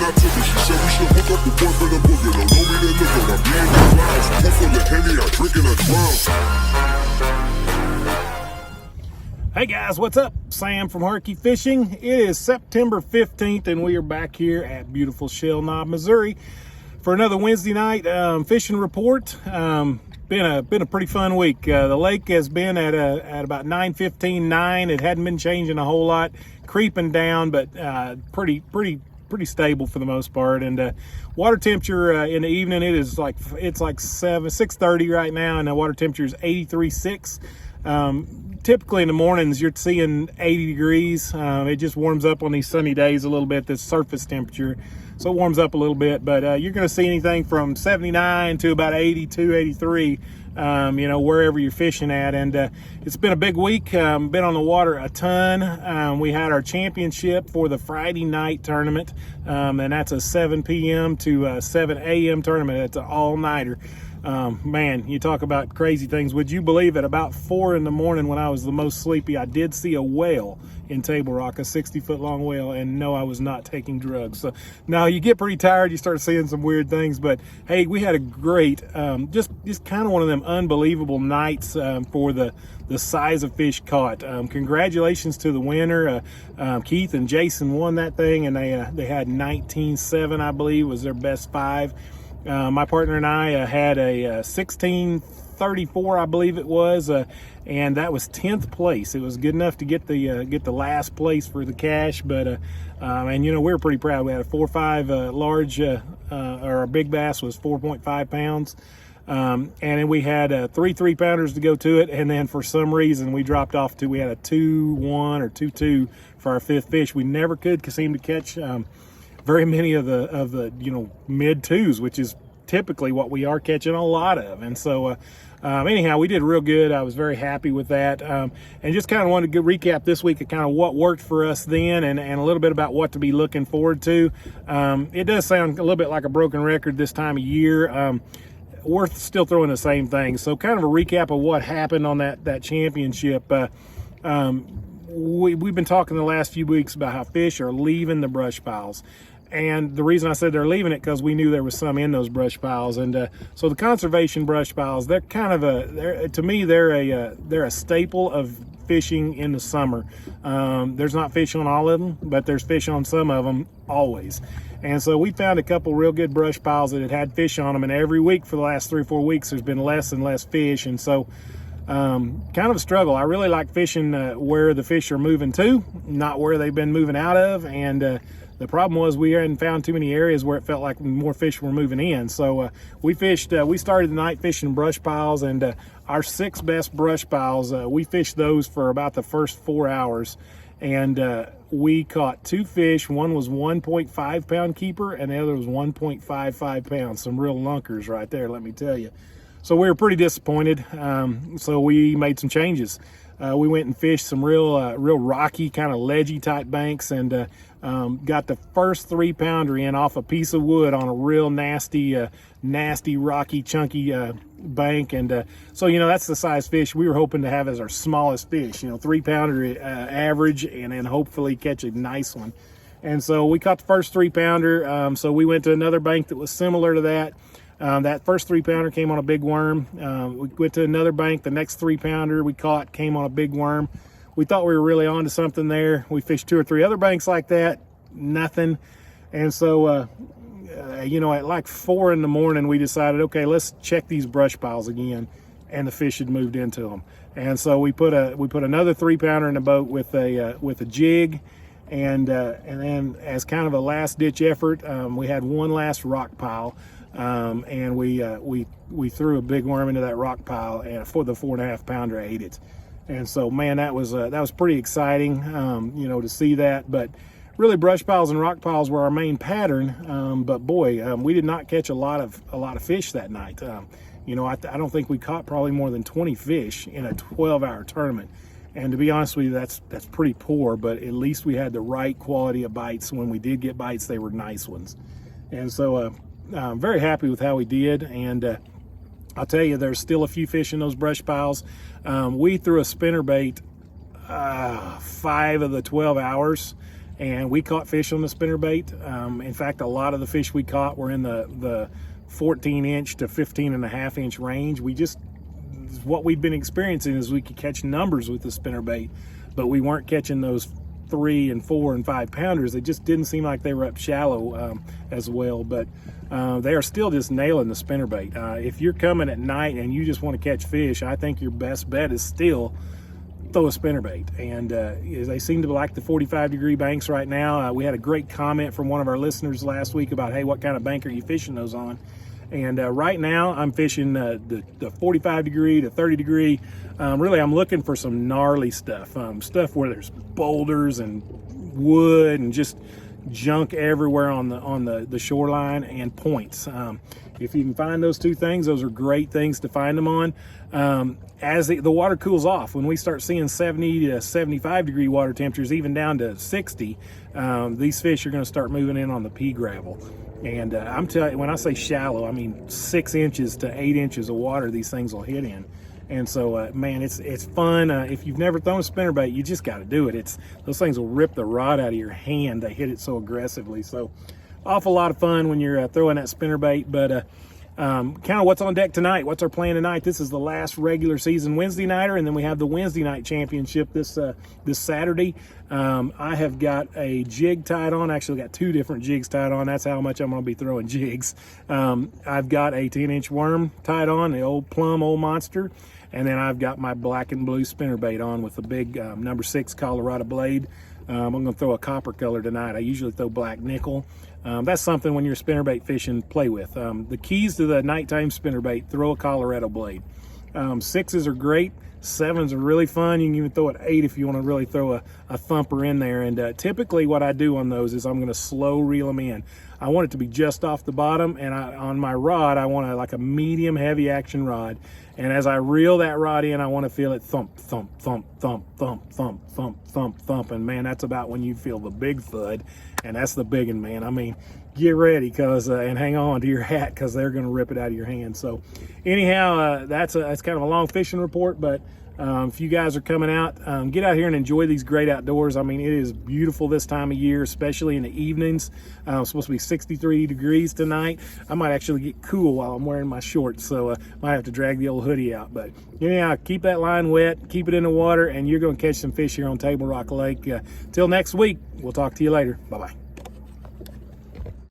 got to me. She said we should hook up the boyfriend and boogie. Don't know me, they look on. I'm being the clouds. One full of Henny, I'm drinking a drown. Hey guys, what's up? Sam from Harkey Fishing. It is September 15th and we are back here at beautiful Shell Knob, Missouri for another Wednesday night fishing report. Been a pretty fun week. The lake has been at about 9:15, 9. It hadn't been changing a whole lot, creeping down, but pretty stable for the most part. And water temperature in the evening, it's like 6:30 right now, and the water temperature is 83.6. Typically in the mornings you're seeing 80 degrees. It just warms up on these sunny days a little bit, this surface temperature, so it warms up a little bit. But you're going to see anything from 79 to about 82, 83, wherever you're fishing at. And it's been a big week. Been on the water a ton. We had our championship for the Friday night tournament, and that's a 7 p.m. to 7 a.m. tournament. It's an all-nighter. Man, you talk about crazy things. Would you believe at about 4 in the morning, when I was the most sleepy, I did see a whale in Table Rock, a 60-foot long whale, and no, I was not taking drugs. So now you get pretty tired, you start seeing some weird things, but hey, we had a great, just kind of one of them unbelievable nights for the size of fish caught. Congratulations to the winner. Keith and Jason won that thing, and they had 19.7, I believe, was their best 5. My partner and I had a 16.34, I believe it was, and that was 10th place. It was good enough to get the last place for the cash, but and we were pretty proud. We had a 4.5 large, or a big bass was 4.5 pounds, and then we had 3 3-pounders to go to it, and then for some reason we dropped off to, we had a 2.1 or 2.2 for our 5th fish. We never could seem to catch very many of the mid 2s, which is typically what we are catching a lot of. And so anyhow, we did real good. I was very happy with that, and just kind of wanted to recap this week of kind of what worked for us then, and a little bit about what to be looking forward to. It does sound a little bit like a broken record this time of year. We're still throwing the same thing. So kind of a recap of what happened on that championship. We've been talking the last few weeks about how fish are leaving the brush piles. And the reason I said they're leaving it, because we knew there was some in those brush piles. And so the conservation brush piles, they're kind of to me, they're a staple of fishing in the summer. There's not fish on all of them, but there's fish on some of them always. And so we found a couple real good brush piles that had fish on them, and every week for the last 3 or 4 weeks there's been less and less fish. And so kind of a struggle. I really like fishing where the fish are moving to, not where they've been moving out of. And the problem was we hadn't found too many areas where it felt like more fish were moving in. So we started the night fishing brush piles, and our 6 best brush piles, we fished those for about the first 4 hours. And we caught 2 fish. One was 1.5 pound keeper, and the other was 1.55 pounds. Some real lunkers right there, let me tell you. So we were pretty disappointed. So we made some changes. We went and fished some real rocky, kind of ledgy type banks, and got the first 3-pounder in off a piece of wood on a real nasty, rocky, chunky bank. And so that's the size fish we were hoping to have as our smallest fish. 3-pounder average, and then hopefully catch a nice one. And so we caught the first 3-pounder. So we went to another bank that was similar to that. That first 3-pounder came on a big worm. We went to another bank. The next 3-pounder we caught came on a big worm. We thought we were really onto something there. We fished 2 or 3 other banks like that, nothing. And so, at like 4 in the morning, we decided, okay, let's check these brush piles again. And the fish had moved into them. And so we put another 3-pounder in the boat with a jig. And then as kind of a last ditch effort, we had one last rock pile. And we threw a big worm into that rock pile, and for the 4.5 pounder ate it. And so, man, that was pretty exciting, to see that. But really, brush piles and rock piles were our main pattern. But boy, we did not catch a lot of fish that night. I don't think we caught probably more than 20 fish in a 12-hour tournament. And to be honest with you, that's pretty poor. But at least we had the right quality of bites. When we did get bites, they were nice ones. And so, I'm very happy with how we did. And I'll tell you, there's still a few fish in those brush piles. We threw a spinnerbait 5 of the 12 hours, and we caught fish on the spinnerbait. In fact, a lot of the fish we caught were in the 14-inch to 15.5-inch range. What we'd been experiencing is we could catch numbers with the spinnerbait, but we weren't catching those 3 and 4 and 5 pounders. It just didn't seem like they were up shallow as well, but they are still just nailing the spinnerbait. If you're coming at night and you just want to catch fish, I think your best bet is still throw a spinnerbait. And they seem to like the 45-degree banks right now. We had a great comment from one of our listeners last week about, hey, what kind of bank are you fishing those on? And right now I'm fishing the 45-degree to 30-degree. Really, I'm looking for some gnarly stuff, stuff where there's boulders and wood and just junk everywhere on the shoreline, and points. If you can find those two things, those are great things to find them on. As the water cools off, when we start seeing 70 to 75-degree water temperatures, even down to 60, these fish are going to start moving in on the pea gravel. And I'm telling you, when I say shallow, I mean 6 inches to 8 inches of water these things will hit in. And so, man, it's fun. If you've never thrown a spinnerbait, you just got to do it. Those things will rip the rod out of your hand. They hit it so aggressively. So, awful lot of fun when you're throwing that spinnerbait. But kind of what's on deck tonight? What's our plan tonight? This is the last regular season Wednesday nighter, and then we have the Wednesday night championship this Saturday. I have got a jig tied on. Actually, got 2 different jigs tied on. That's how much I'm going to be throwing jigs. I've got a 10-inch worm tied on, the old Plum Old Monster. And then I've got my black and blue spinnerbait on with a big number 6 Colorado blade. I'm going to throw a copper color tonight. I usually throw black nickel. That's something when you're spinnerbait fishing, play with. The keys to the nighttime spinnerbait: throw a Colorado blade. 6s are great. 7s are really fun. You can even throw an 8 if you want to really throw a thumper in there. And typically what I do on those is I'm going to slow reel them in. I want it to be just off the bottom, and on my rod, I want like a medium heavy action rod. And as I reel that rod in, I want to feel it thump, thump, thump, thump, thump, thump, thump, thump, thump. And man, that's about when you feel the big thud. And that's the big one, man. I mean, get ready, and hang on to your hat, because they're going to rip it out of your hand. So anyhow, that's kind of a long fishing report, but if you guys are coming out, get out here and enjoy these great outdoors. I mean, it is beautiful this time of year, especially in the evenings. It's supposed to be 63 degrees tonight. I might actually get cool while I'm wearing my shorts, so might have to drag the old hoodie out. But anyhow, keep that line wet, keep it in the water, and you're going to catch some fish here on Table Rock Lake. Till next week, we'll talk to you later. Bye-bye.